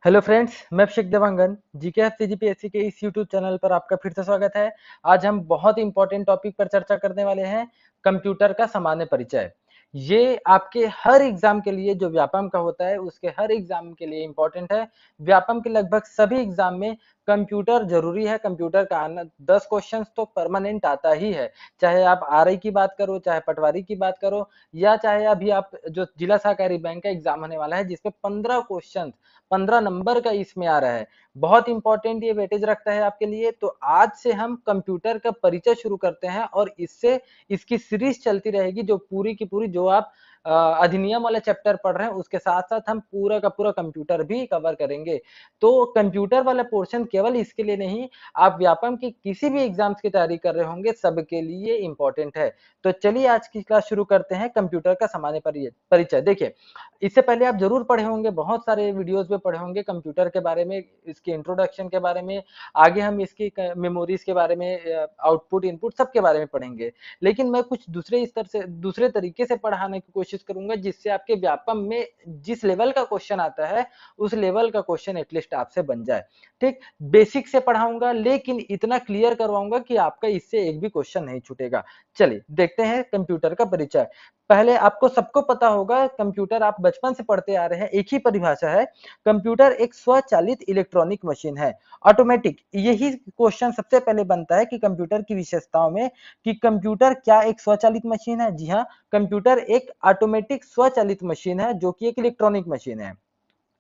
Hello friends, मैं अभिषेक Dewangan GK CGPSC के इस यूट्यूब चैनल पर आपका फिर से स्वागत है। आज हम बहुत इंपॉर्टेंट टॉपिक पर चर्चा करने वाले हैं, कंप्यूटर का सामान्य परिचय। ये आपके हर एग्जाम के लिए जो व्यापम का होता है उसके हर एग्जाम के लिए इंपॉर्टेंट है। व्यापम के लगभग सभी एग्जाम में कंप्यूटर जरूरी है। कंप्यूटर का आना 10 क्वेश्चंस तो परमानेंट आता ही है, चाहे आप आरआई की बात करो, चाहे पटवारी की बात करो, या चाहे अभी आप जो जिला सहकारी बैंक का एग्जाम होने वाला है जिसपे 15 क्वेश्चन 15 नंबर का इसमें आ रहा है। बहुत इंपॉर्टेंट ये वेटेज रखता है आपके लिए। तो आज से हम कंप्यूटर का परिचय शुरू करते हैं और इससे इसकी सीरीज चलती रहेगी, जो पूरी की पूरी जो आप अधिनियम वाले चैप्टर पढ़ रहे हैं उसके साथ साथ हम पूरा का पूरा कंप्यूटर भी कवर करेंगे। तो कंप्यूटर वाला पोर्शन केवल इसके लिए नहीं, आप व्यापम की किसी भी एग्जाम्स की तैयारी कर रहे होंगे सबके लिए इंपॉर्टेंट है। तो चलिए आज की क्लास शुरू करते हैं, कंप्यूटर का सामान्य परिचय। देखिए, इससे पहले आप जरूर पढ़े होंगे, बहुत सारे वीडियोस में पढ़े होंगे कंप्यूटर के बारे में, इसके इंट्रोडक्शन के बारे में। आगे हम इसकी मेमोरीज के बारे में, आउटपुट इनपुट सबके बारे में पढ़ेंगे। लेकिन मैं कुछ दूसरे स्तर से दूसरे तरीके से पढ़ाने की कोशिश करूंगा, जिससे आपके व्यापम में जिस लेवल का क्वेश्चन आता है उस लेवल का क्वेश्चन एटलीस्ट आपसे बन जाए। ठीक, बेसिक से पढ़ाऊंगा लेकिन इतना क्लियर करवाऊंगा कि आपका इससे एक भी क्वेश्चन नहीं छूटेगा। चलिए देखते हैं कंप्यूटर का परिचय। पहले आपको सबको पता होगा, कंप्यूटर आप बचपन से पढ़ते आ रहे हैं, एक ही परिभाषा है, कंप्यूटर एक स्वचालित इलेक्ट्रॉनिक मशीन है, ऑटोमेटिक। यही क्वेश्चन सबसे पहले बनता है कि कंप्यूटर की विशेषताओं में कि कंप्यूटर क्या एक स्वचालित मशीन है। जी हाँ, कंप्यूटर एक ऑटोमेटिक स्वचालित मशीन है जो कि एक इलेक्ट्रॉनिक मशीन है,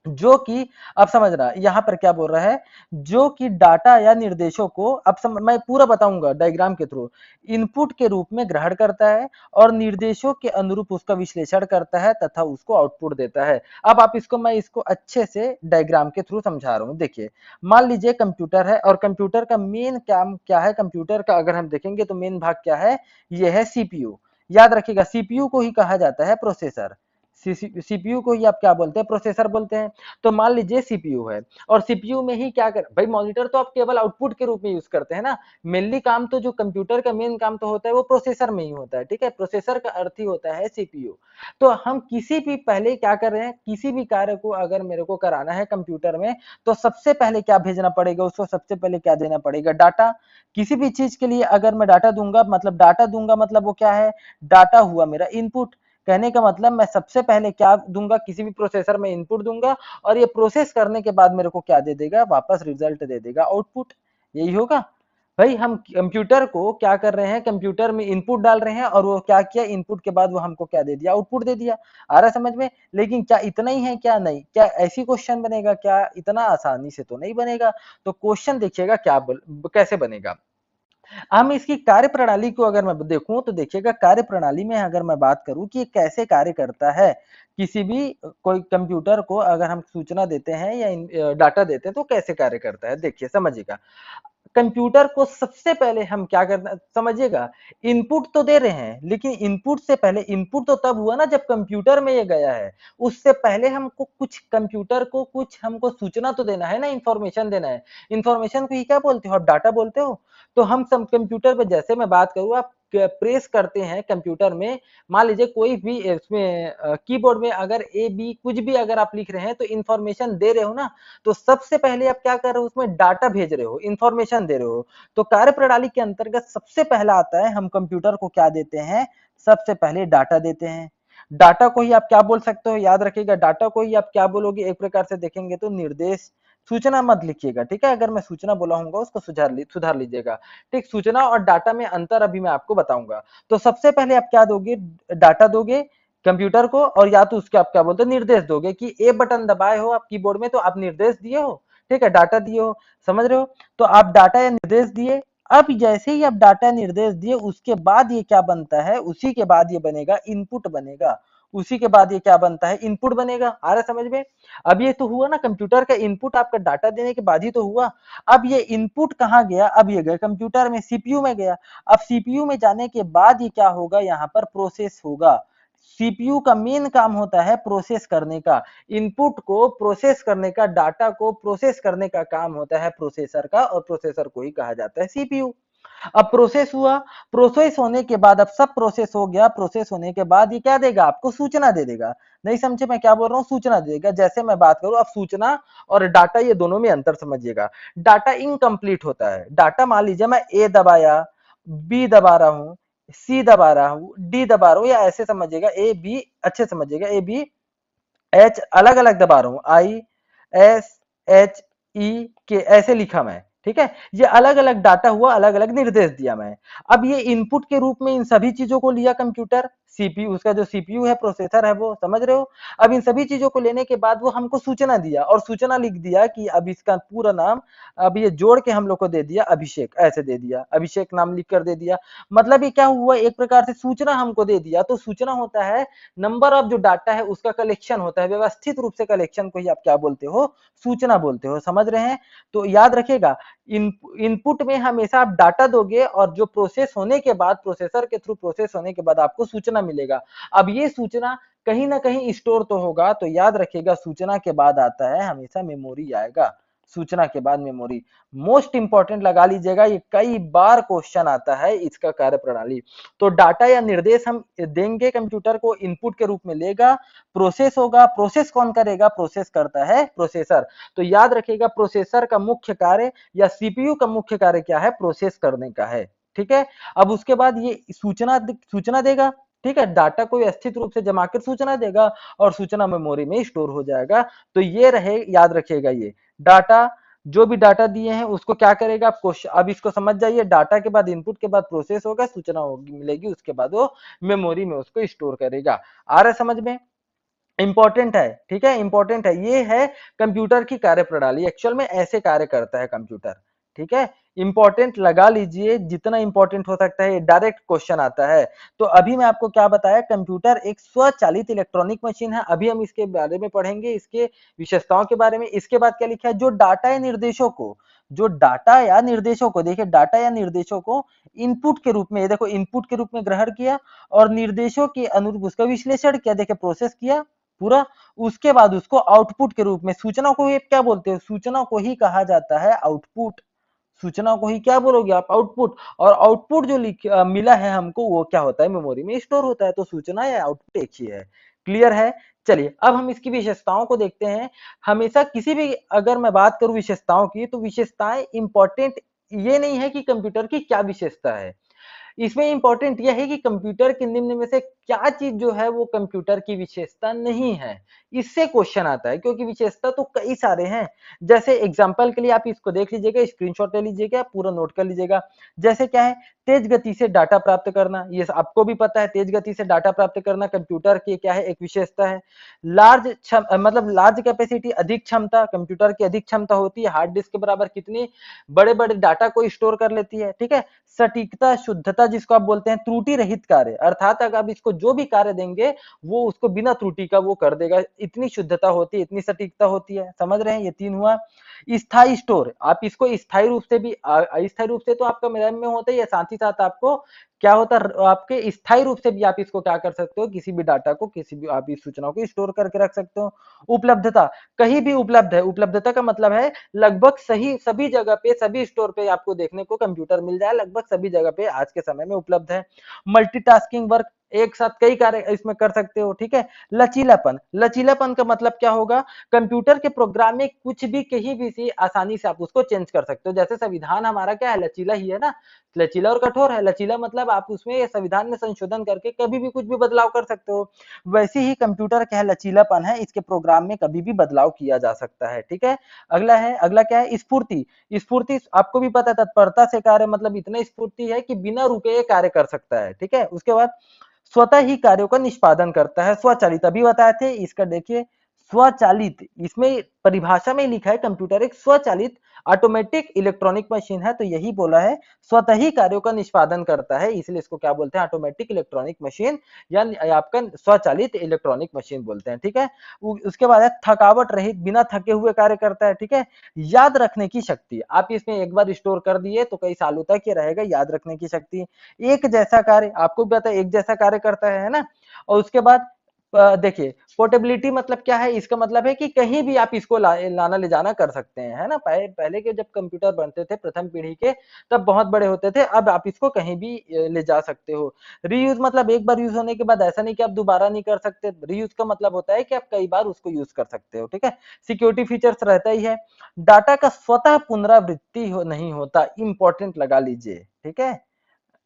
जो कि अब समझ रहा यहाँ पर क्या बोल रहा है, जो कि डाटा या निर्देशों को मैं पूरा बताऊंगा डायग्राम के थ्रू, इनपुट के रूप में ग्रहण करता है और निर्देशों के अनुरूप उसका विश्लेषण करता है तथा उसको आउटपुट देता है। अब आप इसको मैं इसको अच्छे से डायग्राम के थ्रू समझा रहा हूँ। देखिए, मान लीजिए कंप्यूटर है और कंप्यूटर का मेन काम क्या है। कंप्यूटर का अगर हम देखेंगे तो मेन भाग क्या है, यह है सीपीयू। याद रखिएगा, सीपीयू को ही कहा जाता है प्रोसेसर। सीपीयू को ही आप क्या बोलते हैं, प्रोसेसर बोलते हैं। तो मान लीजिए सीपीयू है और सीपीयू में ही क्या कर भाई, मॉनिटर तो आप केवल आउटपुट के रूप में यूज करते हैं ना। मेनली काम तो जो कंप्यूटर का मेन काम तो होता है वो प्रोसेसर में ही होता है। ठीक है, प्रोसेसर का अर्थ ही होता है सीपीयू। तो हम किसी भी पहले क्या कर रहे हैं, किसी भी कार्य को अगर मेरे को कराना है कंप्यूटर में, तो सबसे पहले क्या भेजना पड़ेगा उसको, सबसे पहले क्या देना पड़ेगा, डाटा। किसी भी चीज के लिए अगर मैं डाटा दूंगा, मतलब डाटा दूंगा मतलब वो क्या है, डाटा हुआ मेरा इनपुट। कहने का मतलब मैं सबसे पहले क्या दूंगा, किसी भी प्रोसेसर में इनपुट दूंगा और ये प्रोसेस करने के बाद मेरे को क्या दे देगा, वापस रिजल्ट दे देगा, आउटपुट। यही होगा भाई। हम कंप्यूटर को क्या कर रहे हैं, कंप्यूटर में इनपुट डाल रहे हैं और वो क्या किया, इनपुट के बाद वो हमको क्या दे दिया, आउटपुट दे दिया। आ रहा समझ में। लेकिन क्या इतना ही है, क्या नहीं, क्या ऐसी क्वेश्चन बनेगा, क्या इतना आसानी से तो नहीं बनेगा। तो क्वेश्चन देखिएगा कैसे बनेगा। हम इसकी कार्य प्रणाली को अगर मैं देखूं तो देखिएगा, कार्य प्रणाली में अगर मैं बात करूं कि ये कैसे कार्य करता है, किसी भी कोई कंप्यूटर को अगर हम सूचना देते हैं या डाटा देते हैं तो कैसे कार्य करता है, देखिए समझिएगा। कंप्यूटर को सबसे पहले हम क्या करना, समझिएगा, इनपुट तो दे रहे हैं लेकिन इनपुट से पहले, इनपुट तो तब हुआ ना जब कंप्यूटर में ये गया है। उससे पहले हमको कुछ कंप्यूटर को कुछ हमको सूचना तो देना है ना, इंफॉर्मेशन देना है। इंफॉर्मेशन को ही क्या बोलते हो आप, डाटा बोलते हो। तो हम सब कंप्यूटर पे, जैसे मैं बात करूँ, आप प्रेस करते हैं कंप्यूटर में, मान लीजिए कोई भी इसमें कीबोर्ड में अगर ए बी कुछ भी अगर आप लिख रहे हैं तो इंफॉर्मेशन दे रहे हो ना। तो सबसे पहले आप क्या कर रहे हो, उसमें डाटा भेज रहे हो, इंफॉर्मेशन दे रहे हो। तो कार्य प्रणाली के अंतर्गत सबसे पहला आता है, हम कंप्यूटर को क्या देते हैं, सबसे पहले डाटा देते हैं। डाटा को ही आप क्या बोल सकते हो, याद रखिएगा, डाटा को ही आप क्या बोलोगे, एक प्रकार से देखेंगे तो निर्देश। सूचना मत लिखिएगा, ठीक है, अगर मैं सूचना बोला हूँ उसको सुधार लीजिएगा। ठीक, सूचना और डाटा में अंतर अभी मैं आपको बताऊंगा। तो सबसे पहले आप क्या दोगे, डाटा दोगे कंप्यूटर को, और या तो उसके आप क्या बोलते हैं, निर्देश दोगे कि ए बटन दबाए हो आप कीबोर्ड में तो आप निर्देश दिए हो। ठीक है, डाटा दिए हो, समझ रहे हो। तो आप डाटा या निर्देश दिए। अब जैसे ही आप डाटा निर्देश दिए उसके बाद ये क्या बनता है, उसी के बाद ये बनेगा इनपुट बनेगा। उसी के बाद ये क्या बनता है, इनपुट बनेगा। आ रहा समझ में। अब ये तो हुआ ना, कंप्यूटर का इनपुट आपका डाटा देने के बाद ही तो हुआ। अब ये इनपुट कहाँ गया, अब ये गया कंप्यूटर में, सीपीयू में गया। अब सीपीयू में जाने के बाद ये क्या होगा, यहाँ पर प्रोसेस होगा। सीपीयू का मेन काम होता है प्रोसेस करने का, इनपुट को प्रोसेस करने का, डाटा को प्रोसेस करने का काम होता है प्रोसेसर का, और प्रोसेसर को ही कहा जाता है सीपीयू। अब प्रोसेस हुआ, प्रोसेस होने के बाद अब सब प्रोसेस हो गया, प्रोसेस होने के बाद ये क्या देगा आपको, सूचना दे देगा। नहीं समझे मैं क्या बोल रहा हूँ, सूचना दे देगा। जैसे मैं बात करूं, अब सूचना और डाटा ये दोनों में अंतर समझिएगा। डाटा इनकम्प्लीट होता है, डाटा मान लीजिए मैं ए दबाया, बी दबा रहा हूँ, सी दबा रहा हूँ, डी दबा रहा हूँ, या ऐसे समझिएगा ए बी, अच्छे समझिएगा ए बी एच अलग अलग दबा रहा हूं, आई एस एच ई के ऐसे लिखा मैं, ठीक है। ये अलग अलग डाटा हुआ, अलग अलग निर्देश दिया मैं। अब ये इनपुट के रूप में इन सभी चीजों को लिया कंप्यूटर, सीपीयू, उसका जो सीपीयू है, प्रोसेसर है, वो समझ रहे हो। अब इन सभी चीजों को लेने के बाद वो हमको सूचना दिया, और सूचना लिख दिया कि अब इसका पूरा नाम, अब ये जोड़ के हम लोग को दे दिया अभिषेक, ऐसे दे दिया, अभिषेक नाम लिख कर दे दिया। मतलब ये क्या हुआ, एक प्रकार से सूचना हमको दे दिया। तो सूचना होता है नंबर ऑफ जो डाटा है उसका कलेक्शन होता है, व्यवस्थित रूप से कलेक्शन को ही आप क्या बोलते हो, सूचना बोलते हो, समझ रहे हैं। तो याद रखिएगा, इनपुट में हमेशा आप डाटा दोगे, और जो प्रोसेस होने के बाद, प्रोसेसर के थ्रू प्रोसेस होने के बाद आपको सूचना मिलेगा। अब ये सूचना कहीं ना कहीं स्टोर तो होगा, तो याद रखिएगा सूचना के बाद आता है हमेशा मेमोरी आएगा, सूचना के बाद मेमोरी। मोस्ट इंपॉर्टेंट लगा लीजिएगा, ये कई बार क्वेश्चन आता है इसका कार्य प्रणाली। तो डाटा या निर्देश हम देंगे कंप्यूटर को, इनपुट के रूप में लेगा, प्रोसेस होगा, प्रोसेस कौन करेगा, प्रोसेस करता है प्रोसेसर। तो याद रखिएगा प्रोसेसर का मुख्य कार्य या सीपीयू का मुख्य कार्य क्या है, प्रोसेस करने का है, ठीक है। अब उसके बाद ये सूचना देगा, ठीक है, डाटा को व्यवस्थित रूप से जमा कर सूचना देगा, और सूचना मेमोरी में स्टोर हो जाएगा। तो ये रहे, याद रखिएगा, ये डाटा, जो भी डाटा दिए हैं उसको क्या करेगा, आप क्वेश्चन, अब इसको समझ जाइए, डाटा के बाद इनपुट के बाद प्रोसेस होगा, सूचना होगी मिलेगी, उसके बाद वो मेमोरी में उसको स्टोर करेगा। आ रहा है समझ में, इंपॉर्टेंट है, ठीक है, इंपॉर्टेंट है। ये है कंप्यूटर की कार्य प्रणाली, एक्चुअल में ऐसे कार्य करता है कंप्यूटर, ठीक है। इंपॉर्टेंट लगा लीजिए, जितना इंपॉर्टेंट हो सकता है, ये डायरेक्ट क्वेश्चन आता है। तो अभी मैं आपको क्या बताया, कंप्यूटर एक स्वचालित इलेक्ट्रॉनिक मशीन है। अभी हम इसके बारे में पढ़ेंगे, इसके विशेषताओं के बारे में। इसके बाद क्या लिखा है, जो डाटा या निर्देशों को, जो डाटा या निर्देशों को, देखिए डाटा या निर्देशों को इनपुट के रूप में, ये देखो इनपुट के रूप में ग्रहण किया, और निर्देशों के अनुरूप उसका विश्लेषण किया, देखिए प्रोसेस किया पूरा। उसके बाद उसको आउटपुट के रूप में, सूचना को ही क्या बोलते हो, सूचना को ही कहा जाता है आउटपुट। सूचना को ही क्या बोलोगे आप, आउटपुट। और आउटपुट जो मिला है हमको, वो क्या होता है, मेमोरी में स्टोर होता है। तो सूचना या आउटपुट एक ही है। क्लियर है। चलिए अब हम इसकी विशेषताओं को देखते हैं। हमेशा किसी भी, अगर मैं बात करूं विशेषताओं की, तो विशेषताएं इंपॉर्टेंट ये नहीं है कि कंप्यूटर की क्या विशेषता है, इसमें इंपॉर्टेंट यह है कि कंप्यूटर के निम्न में से क्या चीज जो है वो कंप्यूटर की विशेषता नहीं है। इससे क्वेश्चन आता है, क्योंकि विशेषता तो कई सारे हैं। जैसे एग्जांपल के लिए आप इसको देख लीजिएगा, स्क्रीनशॉट ले लीजिएगा, पूरा नोट कर लीजिएगा। जैसे क्या है, तेज गति से डाटा प्राप्त करना, ये आपको भी पता है, तेज गति से डाटा प्राप्त करना कंप्यूटर की क्या है, एक विशेषता है। मतलब लार्ज कैपेसिटी, अधिक क्षमता, कंप्यूटर की अधिक क्षमता होती है, हार्ड डिस्क के बराबर कितनी बड़े बड़े डाटा को स्टोर कर लेती है, ठीक है। सटीकता, शुद्धता जिसको आप बोलते हैं, त्रुटि रहित कार्य, अर्थात अगर आप इसको जो भी कार्य देंगे वो उसको बिना त्रुटि का वो कर देगा, इतनी शुद्धता होती है, इतनी सटीकता होती है, समझ रहे हैं। ये तीन हुआ। स्थायी स्टोर, आप इसको स्थायी रूप से भी, अस्थायी रूप से तो आपका रैम में होता ही है, साथ ही साथ आपको क्या होता है, आपके स्थायी रूप से भी आप इसको क्या कर सकते हो, किसी भी डाटा को, किसी भी आप इस सूचना को स्टोर करके रख सकते हो। उपलब्धता, कहीं भी उपलब्ध है, उपलब्धता का मतलब है लगभग सही सभी जगह पे, सभी स्टोर पे आपको देखने को कंप्यूटर मिल जाए, लगभग सभी जगह पे आज के समय में उपलब्ध है। मल्टीटास्किंग वर्क, एक साथ कई कार्य इसमें कर सकते हो, ठीक है। लचीलापन, लचीलापन का मतलब क्या होगा, कंप्यूटर के प्रोग्राम में कुछ भी कहीं भी से आसानी से आप उसको चेंज कर सकते हो। जैसे संविधान हमारा क्या है, लचीला ही है ना, लचीला और कठोर है। लचीला मतलब आप उसमें संविधान में संशोधन करके कभी भी कुछ भी बदलाव कर सकते हो। वैसे ही कंप्यूटर क्या है, लचीलापन है, इसके प्रोग्राम में कभी भी बदलाव किया जा सकता है, ठीक है। अगला क्या है, स्फूर्ति। स्फूर्ति आपको भी पता है, तत्परता से कार्य, मतलब इतना स्फूर्ति है कि बिना रुके कार्य कर सकता है, ठीक है। उसके बाद स्वतः ही कार्यों का निष्पादन करता है, स्वचालित, अभी बताए थे। इसका देखिए स्वचालित, इसमें परिभाषा में लिखा है कंप्यूटर एक स्वचालित ऑटोमेटिक इलेक्ट्रॉनिक मशीन है, तो यही बोला है स्वतः ही कार्यों का निष्पादन करता है, इसलिए इसको क्या बोलते हैं, ऑटोमेटिक इलेक्ट्रॉनिक मशीन, या आपका स्वचालित इलेक्ट्रॉनिक मशीन बोलते हैं, ठीक है। उसके बाद है थकावट रहित, बिना थके हुए कार्य करता है, ठीक है। याद रखने की शक्ति, आप इसमें एक बार स्टोर कर दिए तो कई सालों तक ये रहेगा, याद रखने की शक्ति। एक जैसा कार्य, आपको भी पता है एक जैसा कार्य करता है ना। और उसके बाद देखिए पोर्टेबिलिटी मतलब क्या है, इसका मतलब है कि कहीं भी आप इसको लाना ले जाना कर सकते हैं, है ना। पहले के जब कंप्यूटर बनते थे प्रथम पीढ़ी के, तब बहुत बड़े होते थे, अब आप इसको कहीं भी ले जा सकते हो। रीयूज मतलब एक बार यूज होने के बाद ऐसा नहीं कि आप दोबारा नहीं कर सकते, रीयूज का मतलब होता है कि आप कई बार उसको यूज कर सकते हो, ठीक है। सिक्योरिटी फीचर्स रहता ही है। डाटा का स्वतः पुनरावृत्ति नहीं होता, इंपॉर्टेंट लगा लीजिए, ठीक है।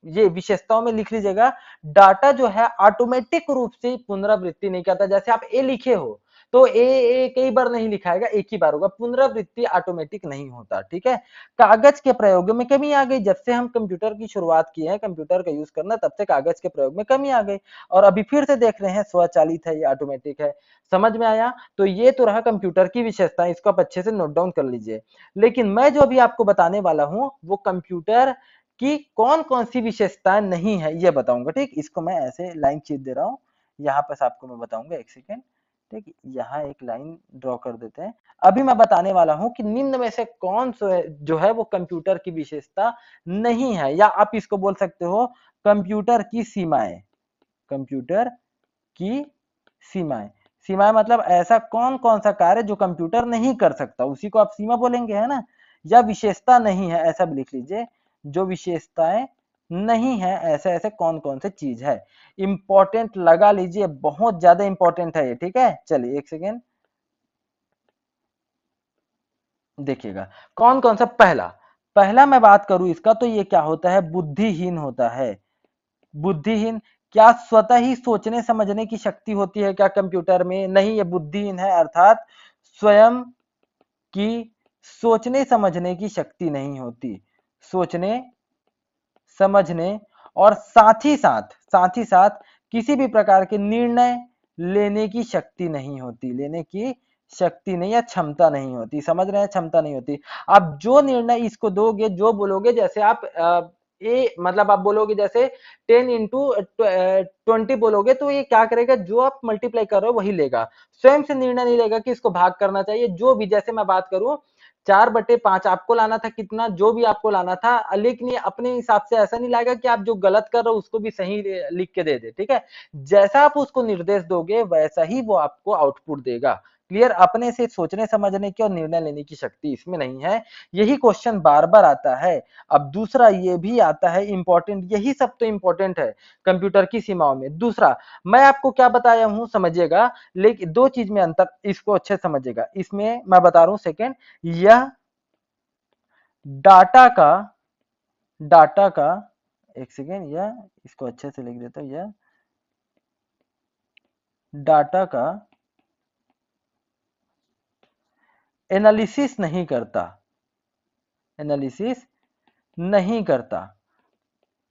ये विशेषताओं में लिख लीजिएगा, डाटा जो है ऑटोमेटिक रूप से पुनरावृत्ति नहीं करता। जैसे आप ए लिखे हो तो ए कई बार नहीं लिखाएगा, एक ही बार होगा, पुनरावृत्ति ऑटोमेटिक नहीं होता, ठीक है। कागज के प्रयोग में कमी आ गई, जब से हम कंप्यूटर की शुरुआत की है, कंप्यूटर का यूज करना, तब से कागज के प्रयोग में कमी आ गई, और अभी फिर से देख रहे हैं स्वचालित है, ये ऑटोमेटिक है। समझ में आया। तो ये तो रहा कंप्यूटर की विशेषता, इसको आप अच्छे से नोट डाउन कर लीजिए। लेकिन मैं जो अभी आपको बताने वाला हूं वो कंप्यूटर कि कौन कौन सी विशेषताएं नहीं है ये बताऊंगा, ठीक। इसको मैं ऐसे लाइन खींच दे रहा हूँ, यहाँ पर आपको मैं बताऊंगा, एक सेकेंड, ठीक। यहाँ एक लाइन ड्रॉ कर देते हैं। अभी मैं बताने वाला हूं कि निम्न में से कौन सा जो है वो कंप्यूटर की विशेषता नहीं है, या आप इसको बोल सकते हो कंप्यूटर की सीमाएं। कंप्यूटर की सीमाएं, सीमाएं मतलब ऐसा कौन कौन सा कार्य जो कंप्यूटर नहीं कर सकता, उसी को आप सीमा बोलेंगे, है ना। या विशेषता नहीं है, ऐसा भी लिख लीजिए, जो विशेषताएं नहीं है, ऐसे ऐसे कौन कौन से चीज है। इंपॉर्टेंट लगा लीजिए, बहुत ज्यादा इंपॉर्टेंट है ये, ठीक है। चलिए एक सेकेंड देखिएगा, कौन कौन सा। पहला पहला मैं बात करूं इसका, तो ये क्या होता है, बुद्धिहीन होता है। बुद्धिहीन, क्या स्वतः ही सोचने समझने की शक्ति होती है क्या कंप्यूटर में? नहीं, ये बुद्धिहीन है, अर्थात स्वयं की सोचने समझने की शक्ति नहीं होती। सोचने समझने और साथ ही साथ किसी भी प्रकार के निर्णय लेने की शक्ति नहीं होती, लेने की शक्ति नहीं या क्षमता नहीं होती, समझ रहे हैं, क्षमता नहीं होती। आप जो निर्णय इसको दोगे, जो बोलोगे, जैसे आप मतलब आप बोलोगे जैसे 10 into 20 बोलोगे, तो ये क्या करेगा, जो आप मल्टीप्लाई कर रहे हो वही लेगा, स्वयं से निर्णय नहीं लेगा कि इसको भाग करना चाहिए। जो भी, जैसे मैं बात करूं 4/5 आपको लाना था, कितना जो भी आपको लाना था, लेकिन ये अपने हिसाब से ऐसा नहीं लाएगा कि आप जो गलत कर रहे हो उसको भी सही लिख के दे दे, ठीक है। जैसा आप उसको निर्देश दोगे वैसा ही वो आपको आउटपुट देगा। क्लियर। अपने से सोचने समझने की और निर्णय लेने की शक्ति इसमें नहीं है। यही क्वेश्चन बार बार आता है। अब दूसरा ये भी आता है इंपॉर्टेंट, यही सब तो इंपॉर्टेंट है कंप्यूटर की सीमाओं में। दूसरा मैं आपको क्या बताया हूं समझिएगा, लेकिन दो चीज में अंतर, इसको अच्छे समझिएगा। इसमें मैं बता रहा हूं, सेकेंड, यह डाटा का डाटा का एक सेकेंड, यह इसको अच्छे से लिख देता हूं, यह डाटा का एनालिसिस नहीं करता, एनालिसिस नहीं करता,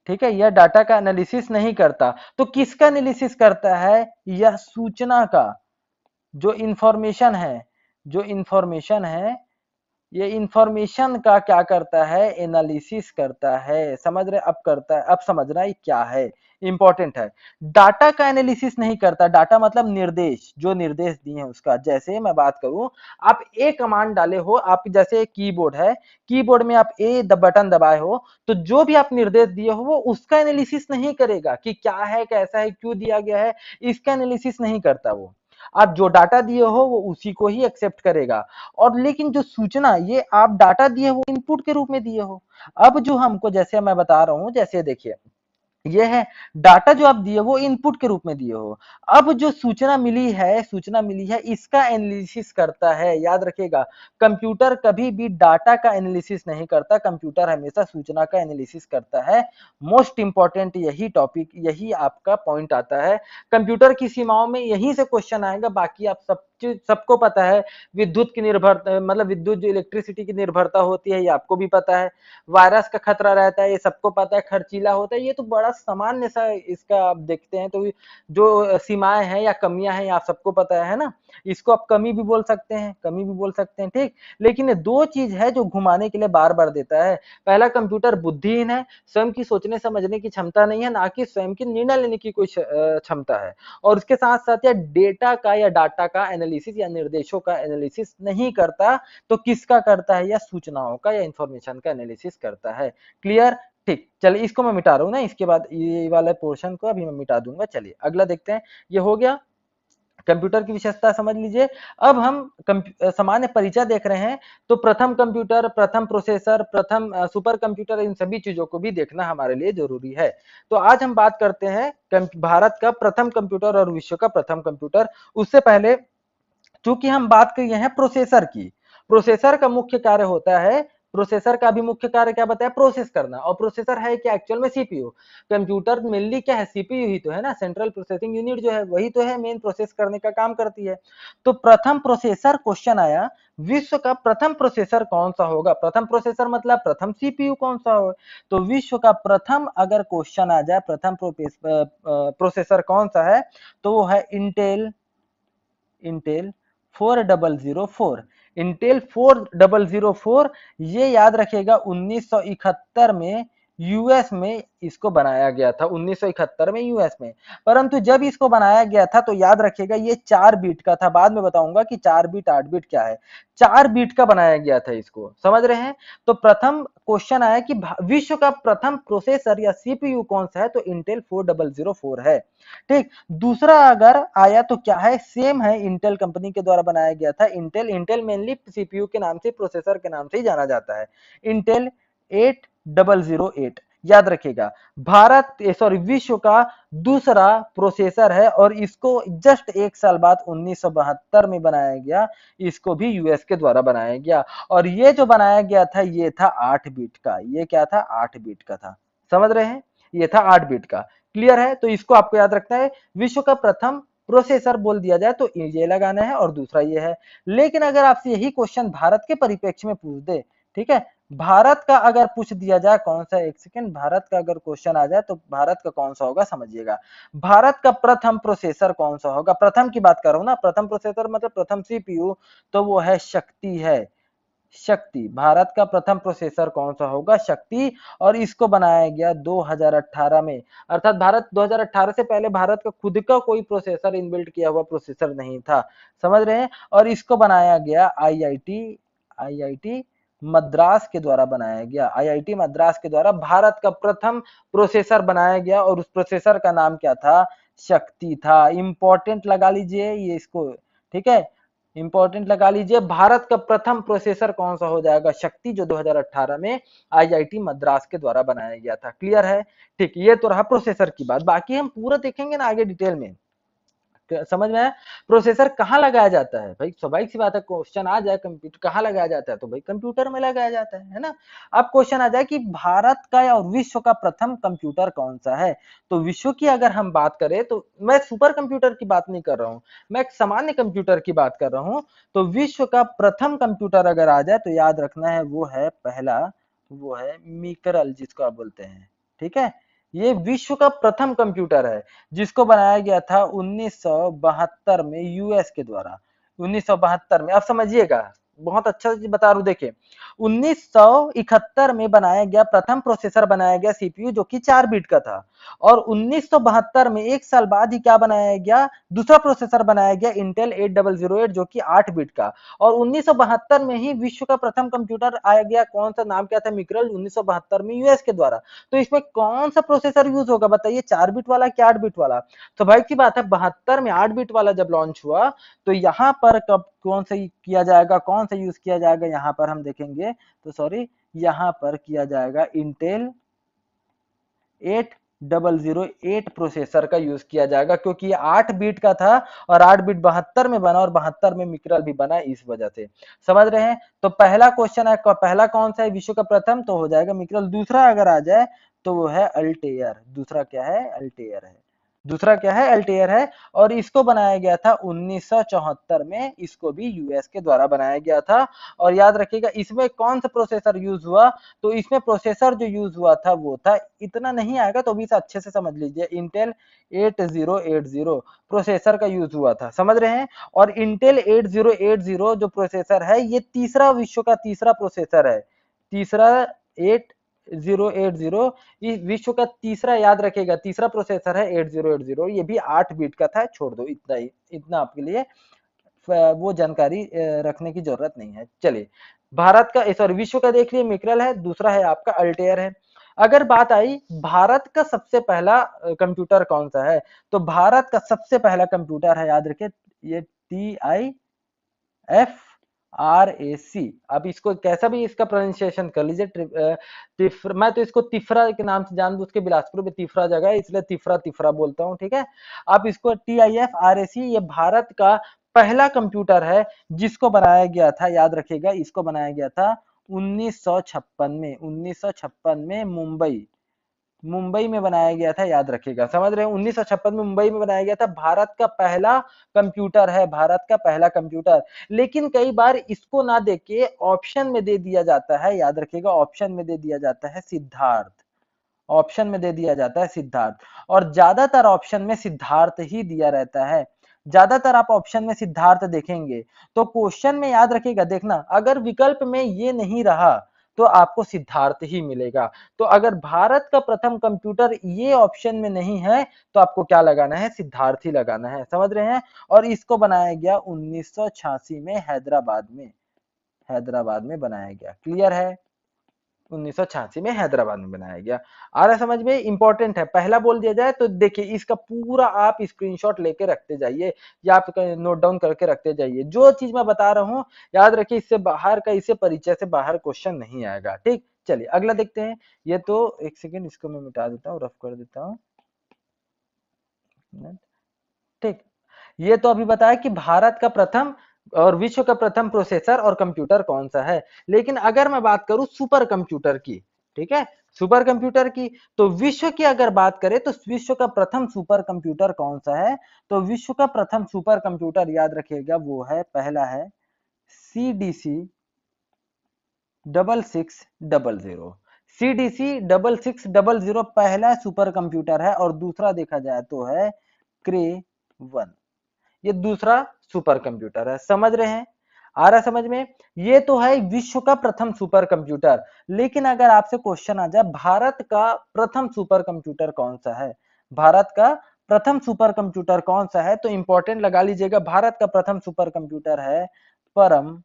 ठीक है। यह डाटा का एनालिसिस नहीं करता, तो किसका एनालिसिस करता है, यह सूचना का, जो इंफॉर्मेशन है, जो इंफॉर्मेशन है, ये इंफॉर्मेशन का क्या करता है, एनालिसिस करता है। समझ रहे, अब करता है, अब समझना ये क्या है, इंपॉर्टेंट है। डाटा का एनालिसिस नहीं करता, डाटा मतलब निर्देश, जो निर्देश दिए हैं उसका। जैसे मैं बात करूं, आप ए कमांड डाले हो, आप जैसे कीबोर्ड है, कीबोर्ड में आप ए बटन दबाए हो, तो जो भी आप निर्देश दिए हो वो उसका एनालिसिस नहीं करेगा कि क्या है, कैसा है, क्यों दिया गया है, इसका एनालिसिस नहीं करता वो। आप जो डाटा दिए हो वो उसी को ही एक्सेप्ट करेगा। और लेकिन जो सूचना, ये आप डाटा दिए हो इनपुट के रूप में दिए हो। अब जो हमको, जैसे मैं बता रहा हूं, जैसे देखिए ये है डाटा जो आप दिए वो इनपुट के रूप में दिए हो। अब जो सूचना मिली है इसका एनालिसिस करता है। याद रखिएगा, कंप्यूटर कभी भी डाटा का एनालिसिस नहीं करता, कंप्यूटर हमेशा सूचना का एनालिसिस करता है। मोस्ट इंपॉर्टेंट यही टॉपिक, यही आपका पॉइंट आता है। कंप्यूटर की सीमाओं में यहीं से क्वेश्चन आएगा। बाकी आप सबको पता है, विद्युत की निर्भरता, मतलब विद्युत जो इलेक्ट्रिसिटी की निर्भरता होती है, ये आपको भी पता है। वायरस का खतरा रहता है, ये सबको पता है। खर्चीला होता है, ये तो बड़ा सामान्य सा, इसका आप देखते हैं तो जो सीमाएं हैं या कमियां हैं, आप सबको पता है ना। इसको आप कमी भी बोल सकते हैं, कमी भी बोल सकते हैं, ठीक। लेकिन ये दो चीज है जो घुमाने के लिए बार बार देता है। पहला, कंप्यूटर बुद्धिहीन है, स्वयं की सोचने समझने की क्षमता नहीं है, ना कि स्वयं की निर्णय लेने की कोई क्षमता है। और उसके साथ साथ यह डेटा का या डाटा का एनालिसिस या निर्देशों का एनालिसिस नहीं करता, तो किसका करता है, या सूचनाओं का या इंफॉर्मेशन का एनालिसिस करता है। क्लियर। ठीक, चलिए इसको मैं मिटा रहा हूं ना, इसके बाद ये वाला पोर्शन को अभी मैं मिटा दूंगा। चलिए अगला देखते हैं, ये हो गया कंप्यूटर की विशेषता समझ लीजिए। अब हम सामान्य परिचय देख रहे हैं, तो प्रथम कंप्यूटर, प्रथम प्रोसेसर, प्रथम सुपर कंप्यूटर, इन सभी चीजों को भी देखना हमारे लिए जरूरी है। तो आज हम बात करते हैं भारत का प्रथम कंप्यूटर और विश्व का प्रथम कंप्यूटर। उससे पहले चूंकि हम बात कर रहे हैं प्रोसेसर की, प्रोसेसर का मुख्य कार्य होता है, प्रोसेसर का भी मुख्य कार्य क्या बताया, प्रोसेस करना। और प्रोसेसर है क्या एक्चुअल में, सीपीयू। कंप्यूटर मेनली क्या है, सीपीयू ही तो है ना, सेंट्रल प्रोसेसिंग यूनिट जो है वही तो है, मेन प्रोसेस करने का काम करती है। तो प्रथम प्रोसेसर क्वेश्चन आया, विश्व का प्रथम प्रोसेसर कौन सा होगा। प्रथम प्रोसेसर मतलब प्रथम सीपीयू कौन सा होगा। तो विश्व का प्रथम अगर क्वेश्चन आ जाए, प्रथम प्रोसेसर कौन सा है, तो वो है इंटेल, इंटेल 4004। इंटेल 4004, ये याद रखिएगा 1971 में यूएस में इसको बनाया गया था, 1971 में यूएस में। परंतु जब इसको बनाया गया था तो याद रखिएगा ये 4 बीट का था। बाद में बताऊंगा कि 4 बीट 8 बीट क्या है। 4 बीट का बनाया गया था इसको, समझ रहे हैं। तो प्रथम क्वेश्चन आया कि विश्व का प्रथम प्रोसेसर या सीपीयू कौन सा है, तो इंटेल 4004 है। ठीक, दूसरा अगर आया तो क्या है, सेम है, इंटेल कंपनी के द्वारा बनाया गया था। इंटेल, इंटेल मेनली सीपीयू के नाम से, प्रोसेसर के नाम से ही जाना जाता है। इंटेल 8008 याद रखिएगा। भारत सॉरी विश्व का दूसरा प्रोसेसर है और इसको जस्ट एक साल बाद 1972 में बनाया गया। इसको भी यूएस के द्वारा बनाया गया। और ये जो बनाया गया था ये था 8 बीट का। ये क्या था, 8 बीट का था, समझ रहे हैं। ये था 8 बीट का। क्लियर है। तो इसको आपको याद रखना है। विश्व का प्रथम प्रोसेसर बोल दिया जाए तो ये लगाना है और दूसरा ये है। लेकिन अगर आपसे यही क्वेश्चन भारत के परिप्रेक्ष्य में पूछ दे, ठीक है, भारत का अगर पूछ दिया जाए कौन सा, एक सेकेंड, भारत का अगर क्वेश्चन आ जाए तो भारत का कौन सा होगा समझिएगा। भारत का प्रथम प्रोसेसर कौन सा होगा, प्रथम की बात कर रहा हूं ना, प्रथम प्रोसेसर मतलब प्रथम सीपीयू, तो वो है शक्ति है, शक्ति। भारत का प्रथम प्रोसेसर कौन सा होगा, शक्ति। और इसको बनाया गया 2018 में। अर्थात भारत 2018 से पहले भारत का खुद का कोई प्रोसेसर इनबिल्ट किया हुआ प्रोसेसर नहीं था, समझ रहे हैं। और इसको बनाया गया आईआईटी मद्रास के द्वारा बनाया गया। आईआईटी मद्रास के द्वारा भारत का प्रथम प्रोसेसर बनाया गया और उस प्रोसेसर का नाम क्या था, शक्ति था। इंपॉर्टेंट लगा लीजिए ये इसको, ठीक है, इंपॉर्टेंट लगा लीजिए। भारत का प्रथम प्रोसेसर कौन सा हो जाएगा, शक्ति, जो 2018 में आईआईटी मद्रास के द्वारा बनाया गया था। क्लियर है। ठीक, ये तो रहा प्रोसेसर की बात। बाकी हम पूरा देखेंगे ना आगे डिटेल में, समझ में आया। प्रोसेसर कहाँ लगाया जाता है भाई, स्वाभाविक सी बात है, क्वेश्चन आ जाए कंप्यूटर कहाँ लगाया जाता है, तो भाई कंप्यूटर में लगाया जाता है ना। अब क्वेश्चन आ जाए कि भारत का और विश्व का प्रथम कंप्यूटर कौन सा है। तो विश्व की अगर हम बात करें तो मैं सुपर कंप्यूटर की बात नहीं कर रहा हूं, मैं एक सामान्य कंप्यूटर की बात कर रहा हूं। तो विश्व का प्रथम कंप्यूटर अगर आ जाए तो याद रखना है वो है पहला, वो है मिकरल जिसको आप बोलते हैं। ठीक है, ये विश्व का प्रथम कंप्यूटर है जिसको बनाया गया था 1972 में यूएस के द्वारा। 1972 में, आप समझिएगा, बहुत अच्छा चीज बता रहा हूं। देखिए 1971 में बनाया गया प्रथम प्रोसेसर, बनाया गया सीपीयू जो कि 4 बीट का था। और 1972 में एक साल बाद ही क्या बनाया गया, दूसरा प्रोसेसर बनाया गया इंटेल 8008 जो कि 8 बीट का। और 1972 में ही विश्व का प्रथम कंप्यूटर आया गया, कौन सा, नाम क्या था, मिक्रल, 1972 में यूएस के द्वारा। तो इसमें कौन सा प्रोसेसर यूज होगा बताइए, 4 बिट वाला कि 8 बिट वाला। तो भाई की बात है, 72 में 8 बिट वाला जब लॉन्च हुआ तो यहाँ पर कब कौन सा किया जाएगा, कौन सा यूज किया जाएगा, यहाँ पर हम देखेंगे तो सॉरी, यहाँ पर किया जाएगा इंटेल 8008 प्रोसेसर का यूज किया जाएगा, क्योंकि ये 8 बीट का था और 8 बीट 72 में बना और 72 में मिक्रल भी बना, इस वजह से, समझ रहे हैं। तो पहला क्वेश्चन है, पहला कौन सा है विश्व का प्रथम, तो हो जाएगा मिक्रल। दूसरा अगर आ जाए तो वो है अल्टेयर। दूसरा क्या है, अल्टेयर है। दूसरा क्या है, अल्टेयर है। और इसको बनाया गया था 1974 में, इसको भी यूएस के द्वारा बनाया गया था। और याद रखिएगा इसमें कौन सा प्रोसेसर यूज हुआ, तो इसमें प्रोसेसर जो यूज हुआ था वो था, इतना नहीं आएगा तो भी इसे अच्छे से समझ लीजिए, इंटेल 8080 प्रोसेसर का यूज हुआ था, समझ रहे हैं। और इंटेल 8080 जो प्रोसेसर है ये तीसरा, विश्व का तीसरा प्रोसेसर है, तीसरा 8080, इस विश्व का तीसरा, याद रखिएगा तीसरा प्रोसेसर है 8080। ये भी 8 बीट का था, छोड़ दो इतना ही, इतना आपके लिए वो जानकारी रखने की जरूरत नहीं है। चलिए, भारत का सॉरी विश्व का देख लिए मिक्रल है, दूसरा है आपका अल्टेयर है। अगर बात आई भारत का सबसे पहला कंप्यूटर कौन सा है, तो भारत का सबसे पहला कंप्यूटर है, याद रखिए, ये TIFRAC। अब इसको कैसा भी इसका प्रोनाउंसिएशन कर लीजिए, मैं तो इसको तिफरा के नाम से जानबूझ के बिलासपुर में तिफरा जगह है इसलिए तिफरा तिफरा बोलता हूँ, ठीक है। आप इसको TIFRAC, ये भारत का पहला कंप्यूटर है जिसको बनाया गया था, याद रखिएगा, इसको बनाया गया था 1956 में, 1956 में मुंबई, मुंबई में बनाया गया था, याद रखिएगा, समझ रहे हैं, 1956 में मुंबई में बनाया गया था। भारत का पहला कंप्यूटर है, भारत का पहला कंप्यूटर। लेकिन कई बार इसको ना देके ऑप्शन में दे दिया जाता है, याद रखिएगा, ऑप्शन में दे दिया जाता है सिद्धार्थ, ऑप्शन में दे दिया जाता है सिद्धार्थ, और ज्यादातर ऑप्शन में सिद्धार्थ ही दिया रहता है। ज्यादातर आप ऑप्शन में सिद्धार्थ देखेंगे, तो क्वेश्चन में याद रखिएगा, देखना, अगर विकल्प में ये नहीं रहा तो आपको सिद्धार्थ ही मिलेगा। तो अगर भारत का प्रथम कंप्यूटर ये ऑप्शन में नहीं है तो आपको क्या लगाना है, सिद्धार्थ ही लगाना है, समझ रहे हैं। और इसको बनाया गया 1986 में हैदराबाद में, हैदराबाद में बनाया गया, क्लियर है, 1986 में हैदराबाद में बनाया गया। आ रहा है समझ में, इंपॉर्टेंट है, पहला बोल दिया जाए तो देखिए इसका पूरा आप स्क्रीनशॉट लेके रखते जाइए या आप नोट डाउन करके रखते जाइए, जो चीज मैं बता रहा हूँ याद रखिए, इससे बाहर का, इससे परिचय से बाहर क्वेश्चन नहीं आएगा, ठीक। चलिए अगला देखते हैं। ये तो एक सेकेंड, इसको मैं मिटा देता हूँ, रफ कर देता हूँ, ठीक। ये तो अभी बताया कि भारत का प्रथम और विश्व का प्रथम प्रोसेसर और कंप्यूटर कौन सा है। लेकिन अगर मैं बात करूं सुपर कंप्यूटर की, ठीक है, सुपर कंप्यूटर की, तो विश्व की अगर बात करें तो विश्व का प्रथम सुपर कंप्यूटर कौन सा है, तो विश्व का प्रथम सुपर कंप्यूटर याद रखिएगा वो है, पहला है CDC 6600, CDC 6600 पहला सुपर कंप्यूटर है, और दूसरा देखा जाए तो है क्रे 1, ये दूसरा सुपर कंप्यूटर है, समझ रहे हैं, आ रहा समझ में। ये तो है विश्व का प्रथम सुपर कंप्यूटर। लेकिन अगर आपसे क्वेश्चन आ जाए भारत का प्रथम सुपर कंप्यूटर कौन सा है, भारत का प्रथम सुपर कंप्यूटर कौन सा है, तो इंपॉर्टेंट लगा लीजिएगा, भारत का प्रथम सुपर कंप्यूटर है परम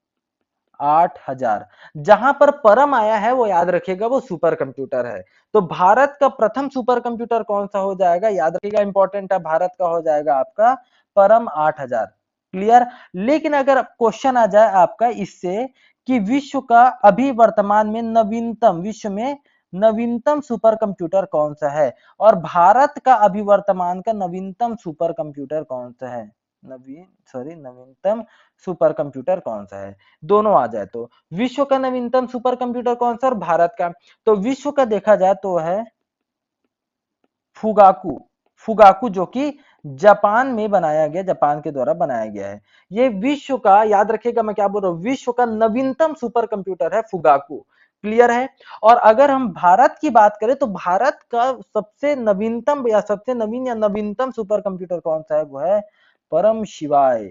8000। जहां पर परम आया है वो याद रखिएगा वो सुपर कंप्यूटर है। तो भारत का प्रथम सुपर कंप्यूटर कौन सा हो जाएगा, याद रखिएगा, इंपॉर्टेंट है, भारत का हो जाएगा आपका परम 8000, क्लियर। लेकिन अगर क्वेश्चन आ जाए आपका इससे कि विश्व का अभी वर्तमान में नवीनतम, विश्व में नवीनतम सुपर कंप्यूटर कौन सा है, और भारत का अभी वर्तमान का नवीनतम सुपर कंप्यूटर कौन सा है, नवीनतम सुपर कंप्यूटर कौन सा है, दोनों आ जाए तो विश्व का नवीनतम सुपर कंप्यूटर कौन सा और भारत का, तो विश्व का देखा जाए तो है फुगाकू, फुगाकू जो कि जापान में बनाया गया, जापान के द्वारा बनाया गया है। ये विश्व का, याद रखिएगा मैं क्या बोल रहा हूं, विश्व का नवीनतम सुपर कंप्यूटर है फुगाकू, क्लियर है। और अगर हम भारत की बात करें तो भारत का सबसे नवीनतम या सबसे नवीन या नवीनतम सुपर कंप्यूटर कौन सा है, वो है परम शिवाय,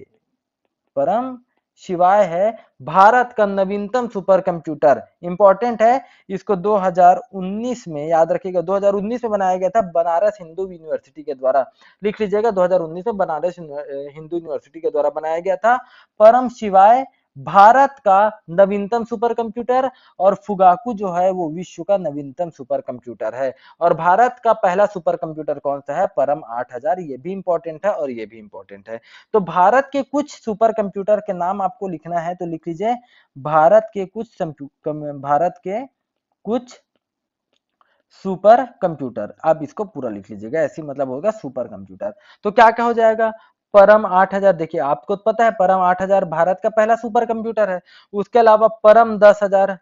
परम शिवाय है भारत का नवीनतम सुपर कंप्यूटर, इंपॉर्टेंट है। इसको 2019 में, याद रखिएगा, 2019 में बनाया गया था बनारस हिंदू यूनिवर्सिटी के द्वारा, लिख लीजिएगा 2019 में बनारस हिंदू यूनिवर्सिटी के द्वारा बनाया गया था परम शिवाय, भारत का नवीनतम सुपर कंप्यूटर, और फुगाकू जो है वो विश्व का नवीनतम सुपर कंप्यूटर है। और भारत का पहला सुपर कंप्यूटर कौन सा है, परम 8000, ये भी इंपॉर्टेंट है और ये भी इंपॉर्टेंट है। तो भारत के कुछ सुपर कंप्यूटर के नाम आपको लिखना है तो लिख लीजिए, भारत के कुछ भारत के कुछ सुपर कंप्यूटर, आप इसको पूरा लिख लीजिएगा, ऐसी मतलब होगा सुपर कंप्यूटर। तो क्या क्या हो जाएगा, परम 8000, देखिए आपको पता है परम 8000 भारत का पहला सुपर कंप्यूटर है। उसके अलावा परम 10,000,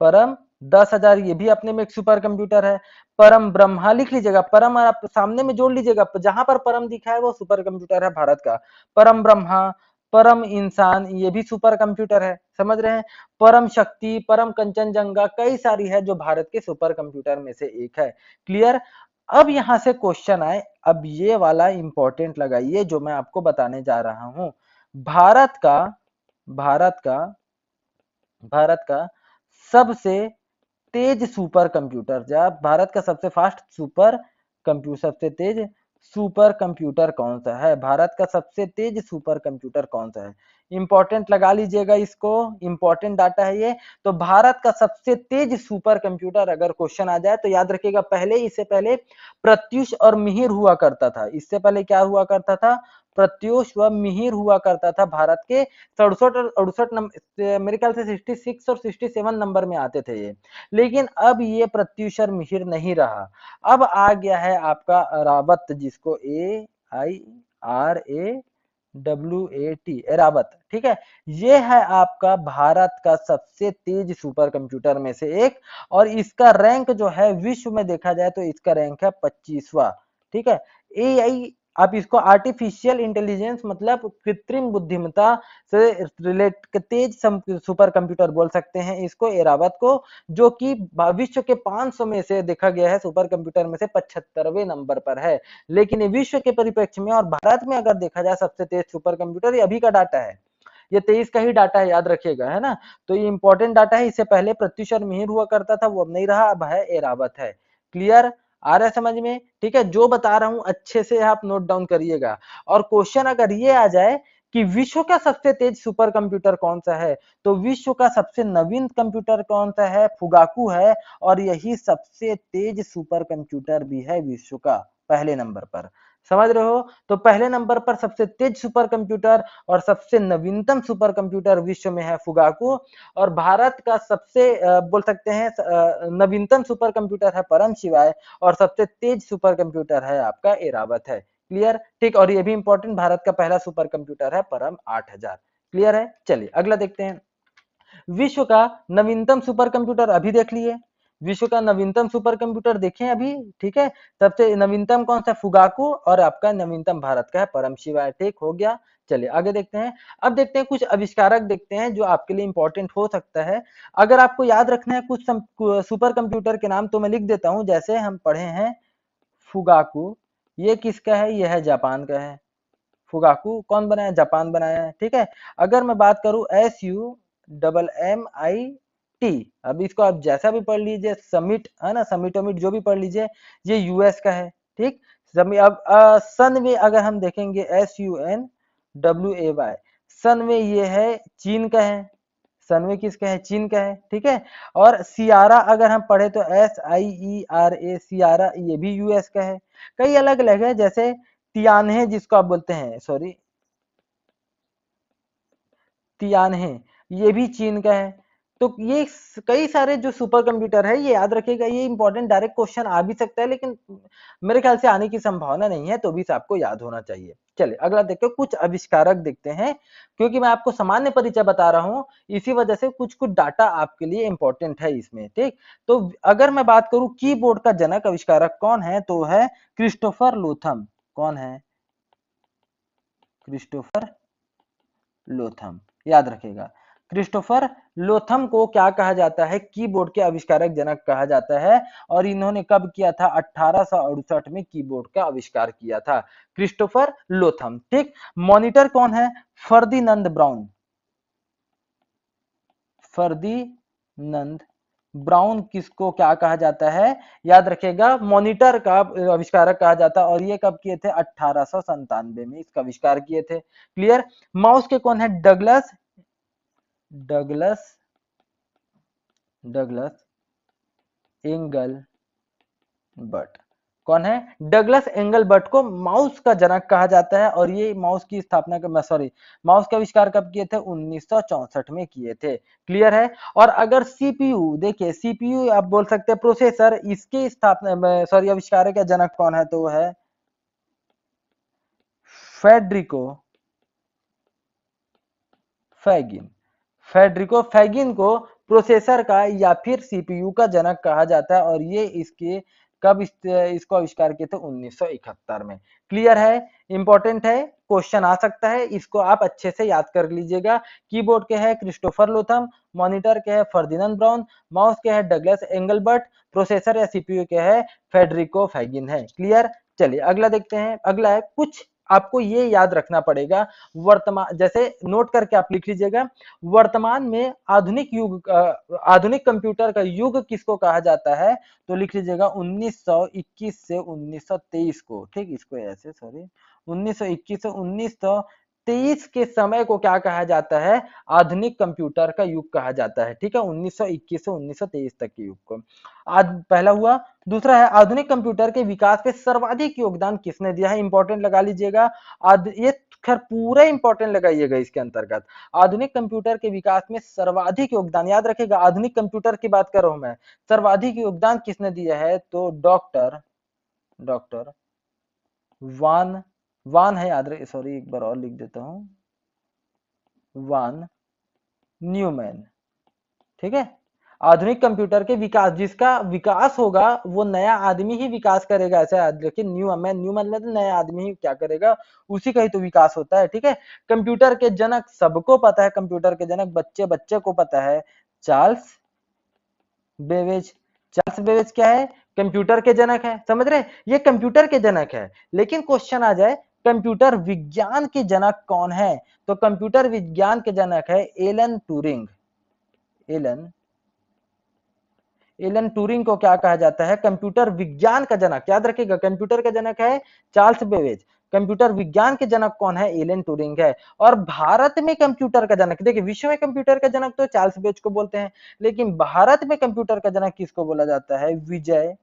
परम 10,000 ये भी अपने में एक सुपर कंप्यूटर है। परम ब्रह्मा लिख लीजिएगा, परम आप सामने में जोड़ लीजिएगा, जहां पर परम दिखा है वो सुपर कंप्यूटर है भारत का। परम ब्रह्मा, परम इंसान, ये भी सुपर कंप्यूटर है, समझ रहे हैं। परम शक्ति, परम कंचनजंगा, कई सारी है जो भारत के सुपर कंप्यूटर में से एक है, क्लियर। अब यहां से क्वेश्चन आए, अब ये वाला इंपॉर्टेंट लगाइए जो मैं आपको बताने जा रहा हूं। भारत का भारत का भारत का सबसे तेज सुपर कंप्यूटर, जब भारत का सबसे फास्ट सुपर कंप्यूटर, सबसे तेज सुपर कंप्यूटर कौन सा है, भारत का सबसे तेज सुपर कंप्यूटर कौन सा है, इंपॉर्टेंट लगा लीजिएगा इसको, इंपॉर्टेंट डाटा है ये। तो भारत का सबसे तेज सुपर कंप्यूटर अगर क्वेश्चन आ जाए तो याद रखिएगा, पहले इससे पहले प्रत्यूष और मिहिर हुआ करता था। इससे पहले क्या हुआ करता था? प्रत्यूष व मिहिर हुआ करता था। भारत के 67 और 68 नंबर, मेरे ख्याल से 66 और 67 नंबर में आते थे ये। लेकिन अब ये प्रत्यूष और मिहिर नहीं रहा, अब आ गया है आपका एरावत, जिसको AIRAWAT, एरावत। ठीक है, ये है आपका भारत का सबसे तेज सुपर कंप्यूटर में से एक, और इसका रैंक जो है विश्व में देखा जाए तो इसका रैंक है 25वां। ठीक है, AI आप इसको आर्टिफिशियल इंटेलिजेंस मतलब कृत्रिम बुद्धिमत्ता से रिलेट तेज सुपर कंप्यूटर बोल सकते हैं इसको, एरावत को, जो कि विश्व के 500 में से देखा गया है सुपर कंप्यूटर में से 75वें नंबर पर है। लेकिन ये विश्व के परिप्रेक्ष्य में और भारत में अगर देखा जाए सबसे तेज सुपर कंप्यूटर, ये अभी का डाटा है, ये 23 का ही डाटा है, याद रखिएगा, है ना। तो ये इंपॉर्टेंट डाटा है। इससे पहले प्रत्युष और मिहिर हुआ करता था, वो अब नहीं रहा, अब है एरावत है। क्लियर? आ रहा है समझ में? ठीक है, जो बता रहा हूं अच्छे से आप नोट डाउन करिएगा। और क्वेश्चन अगर ये आ जाए कि विश्व का सबसे तेज सुपर कंप्यूटर कौन सा है, तो विश्व का सबसे नवीन कंप्यूटर कौन सा है? फुगाकू है, और यही सबसे तेज सुपर कंप्यूटर भी है विश्व का, पहले नंबर पर। समझ रहे हो? तो पहले नंबर पर सबसे तेज सुपर कंप्यूटर और सबसे नवीनतम सुपर कंप्यूटर विश्व में है फुगाकू, और भारत का सबसे बोल सकते हैं नवीनतम सुपर कंप्यूटर है परम शिवाय, और सबसे तेज सुपर कंप्यूटर है आपका एरावत है। क्लियर? ठीक, और ये भी इंपॉर्टेंट, भारत का पहला सुपर कंप्यूटर है परम 8000। क्लियर है? चलिए अगला देखते हैं। विश्व का नवीनतम सुपर कंप्यूटर अभी देख लिए, विश्व का नवीनतम सुपर कंप्यूटर देखें अभी। ठीक है, सबसे नवीनतम कौन सा? फुगाकू, और आपका नवीनतम भारत का है परम शिवाय। ठीक हो गया, चलिए आगे देखते हैं। अब देखते हैं कुछ आविष्कारक देखते हैं जो आपके लिए इंपॉर्टेंट हो सकता है। अगर आपको याद रखना है कुछ सुपर कंप्यूटर के नाम, तो मैं लिख देता हूं। जैसे हम पढ़े हैं फुगाकू, ये किसका है? यह है जापान का है। फुगाकू कौन बनाया? जापान बनाया है। ठीक है, अगर मैं बात करूं SUMMIT, अब इसको आप जैसा भी पढ़ लीजिए, समिट है ना, समिट वमिट जो भी पढ़ लीजिए, ये यूएस का है। ठीक, अब सनवे अगर हम देखेंगे SUNWAY, सनवे ये है चीन का है। सनवे किसका है? चीन का है। ठीक है, और सियारा अगर हम पढ़े तो SIERA, सियारा, ये भी यूएस का है। कई अलग अलग है, जैसे तियानहे जिसको आप बोलते हैं, सॉरी तियानहे, ये भी चीन का है। तो ये कई सारे जो सुपर कंप्यूटर है, ये याद रखिएगा, ये इंपॉर्टेंट डायरेक्ट क्वेश्चन आ भी सकता है, लेकिन मेरे ख्याल से आने की संभावना नहीं है, तो भी आपको याद होना चाहिए। चलिए अगला देखते हैं, कुछ आविष्कारक देखते हैं। क्योंकि मैं आपको सामान्य परिचय बता रहा हूं, इसी वजह से कुछ कुछ डाटा आपके लिए इंपॉर्टेंट है इसमें। ठीक, तो अगर मैं बात करूं कीबोर्ड का जनक आविष्कारक कौन है, तो है क्रिस्टोफर लोथम। कौन है? क्रिस्टोफर लोथम, याद रखेगा। क्रिस्टोफर लोथम को क्या कहा जाता है? कीबोर्ड के आविष्कारक जनक कहा जाता है, और इन्होंने कब किया था? 1868 में कीबोर्ड का आविष्कार किया था, क्रिस्टोफर लोथम। ठीक, मॉनिटर कौन है? फर्दिनंद ब्राउन। फर्दिनंद ब्राउन किसको क्या कहा जाता है? याद रखिएगा, मॉनिटर का आविष्कारक कहा जाता है, और ये कब किए थे? 1897 में इसका आविष्कार किए थे। क्लियर? माउस के कौन है? Douglas Douglas Douglas Engelbart. कौन है? डगलस एंगलबर्ट को माउस का जनक कहा जाता है, और ये माउस की स्थापना का सॉरी माउस का आविष्कार कब किए थे? 1964 में किए थे। क्लियर है? और अगर सीपीयू देखिए, सीपीयू आप बोल सकते हैं प्रोसेसर, इसके स्थापना सॉरी आविष्कारक या जनक कौन है? तो है फेडरिको फैगिन। फेडरिको फैगिन को प्रोसेसर का या फिर सीपीयू का जनक कहा जाता है, और ये इसके कब इसको आविष्कार किए थे? 1971 में। क्लियर है? इंपॉर्टेंट है, क्वेश्चन आ सकता है, इसको आप अच्छे से याद कर लीजिएगा। कीबोर्ड के है क्रिस्टोफर लोथम, मॉनिटर के है फर्दिनंद ब्राउन, माउस के है डगलस एंगलबर्ट, प्रोसेसर या सीपीयू के है फेडरिको फैगिन है। क्लियर? चलिए अगला देखते हैं। अगला है, कुछ आपको ये याद रखना पड़ेगा, वर्तमान जैसे नोट करके आप लिख लीजिएगा, वर्तमान में आधुनिक युग आधुनिक कंप्यूटर का युग किसको कहा जाता है? तो लिख लीजिएगा 1921 से 1923 को। ठीक, इसको ऐसे सॉरी 1921 से 1923 1923 के समय को क्या कहा जाता है, आधुनिक कंप्यूटर का युग कहा जाता है। ठीक है, 1921 से 1923 तक के युग को आज पहला हुआ। दूसरा है आधुनिक कंप्यूटर के विकास में सर्वाधिक योगदान किसने दिया है, इंपॉर्टेंट लगा लीजिएगा। ये खैर पूरा इंपॉर्टेंट लगाइएगा इसके अंतर्गत। आधुनिक कंप्यूटर के विकास में सर्वाधिक योगदान, याद रखिएगा आधुनिक कंप्यूटर की बात कर रहा हूं मैं, सर्वाधिक योगदान किसने दिया है, तो डॉक्टर डॉक्टर वान वान है, याद रहे, सॉरी एक बार और लिख देता हूं, वान न्यूमैन। ठीक है, आधुनिक कंप्यूटर के विकास, जिसका विकास होगा वो नया आदमी ही विकास करेगा, ऐसा याद रखिए। न्यूमैन, न्यूमैन मतलब नया आदमी ही क्या करेगा, उसी का ही तो विकास होता है। ठीक है, कंप्यूटर के जनक सबको पता है, कंप्यूटर के जनक बच्चे बच्चे को पता है, चार्ल्स बेबेज। चार्ल्स बेबेज क्या है, कंप्यूटर के जनक है, समझ रहे, ये कंप्यूटर के जनक है। लेकिन क्वेश्चन आ जाए कंप्यूटर विज्ञान के जनक कौन है, तो कंप्यूटर विज्ञान के जनक है Alan Turing. Alan Alan Turing को क्या कहा जाता है, कंप्यूटर विज्ञान का जनक, याद रखिएगा कंप्यूटर का जनक है चार्ल्स बेबेज, कंप्यूटर विज्ञान के जनक कौन है, एलन ट्यूरिंग है। और भारत में कंप्यूटर का जनक, देखिए विश्व में कंप्यूटर का जनक तो चार्ल्स बेबेज को बोलते हैं, लेकिन भारत में कंप्यूटर का जनक किसको बोला जाता है, विजय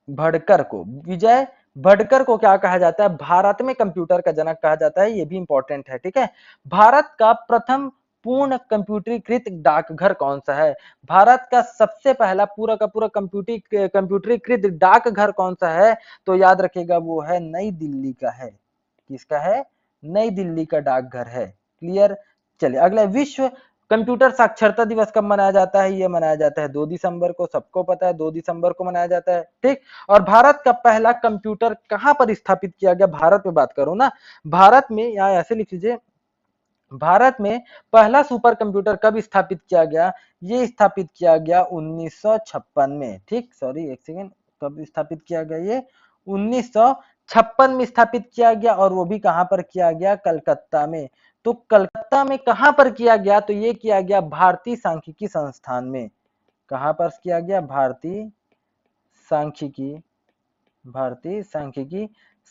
भड़कर को। विजय भड़कर को क्या कहा जाता है, भारत में कंप्यूटर का जनक कहा जाता है, ये भी इंपॉर्टेंट है। ठीक है, भारत का प्रथम पूर्ण कंप्यूटरीकृत डाकघर कौन सा है, भारत का सबसे पहला पूरा का पूरा कंप्यूटरीकृत डाकघर कौन सा है, तो याद रखिएगा वो है नई दिल्ली का है। किसका है, नई दिल्ली का डाकघर है। क्लियर। चलिए अगला, विश्व कंप्यूटर साक्षरता दिवस कब मनाया जाता है, ये मनाया जाता है 2 दिसंबर को, सबको पता है 2 दिसंबर को मनाया जाता है। ठीक, और भारत का पहला कंप्यूटर कहां पर स्थापित किया गया, भारत में बात करूं ना, भारत में, या ऐसे लिख लीजिए, भारत में पहला सुपर कंप्यूटर कब स्थापित किया गया, ये स्थापित किया गया 1956 में। ठीक, सॉरी एक सेकेंड, कब स्थापित किया गया, ये 1956 में स्थापित किया गया, और वो भी कहां पर किया गया, कलकत्ता में। तो कलकत्ता में कहां पर किया गया, तो ये किया गया भारतीय सांख्यिकी संस्थान में। कहां पर किया गया, सांख्यिकी भारतीय सांख्यिकी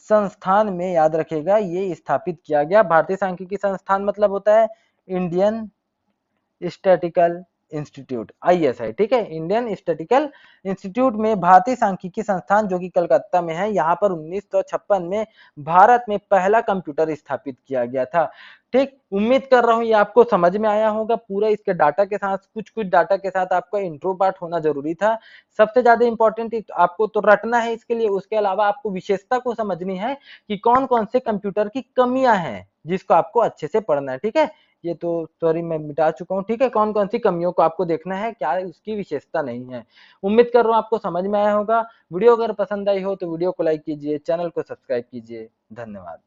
संस्थान में, याद रखेगा ये स्थापित किया गया। भारतीय सांख्यिकी संस्थान मतलब होता है इंडियन स्टैटिकल इंस्टीट्यूट, आईएसआई। ठीक है, इंडियन स्टैटिकल इंस्टीट्यूट में भारतीय सांख्यिकी संस्थान जो कि कलकत्ता में है, यहाँ पर 1956 में भारत में पहला कंप्यूटर स्थापित किया गया था। ठीक, उम्मीद कर रहा हूं ये आपको समझ में आया होगा पूरा, इसके डाटा के साथ, कुछ कुछ डाटा के साथ आपका इंट्रो पार्ट होना जरूरी था। सबसे ज्यादा इंपॉर्टेंट आपको तो रटना है इसके लिए, उसके अलावा आपको विशेषता को समझनी है कि कौन कौन से कंप्यूटर की कमियां हैं, जिसको आपको अच्छे से पढ़ना है। ठीक है, ये तो सॉरी मैं मिटा चुका हूँ। ठीक है, कौन कौन सी कमियों को आपको देखना है, क्या उसकी विशेषता नहीं है। उम्मीद कर रहा हूँ आपको समझ में आया होगा। वीडियो अगर पसंद आई हो तो वीडियो को लाइक कीजिए, चैनल को सब्सक्राइब कीजिए। धन्यवाद।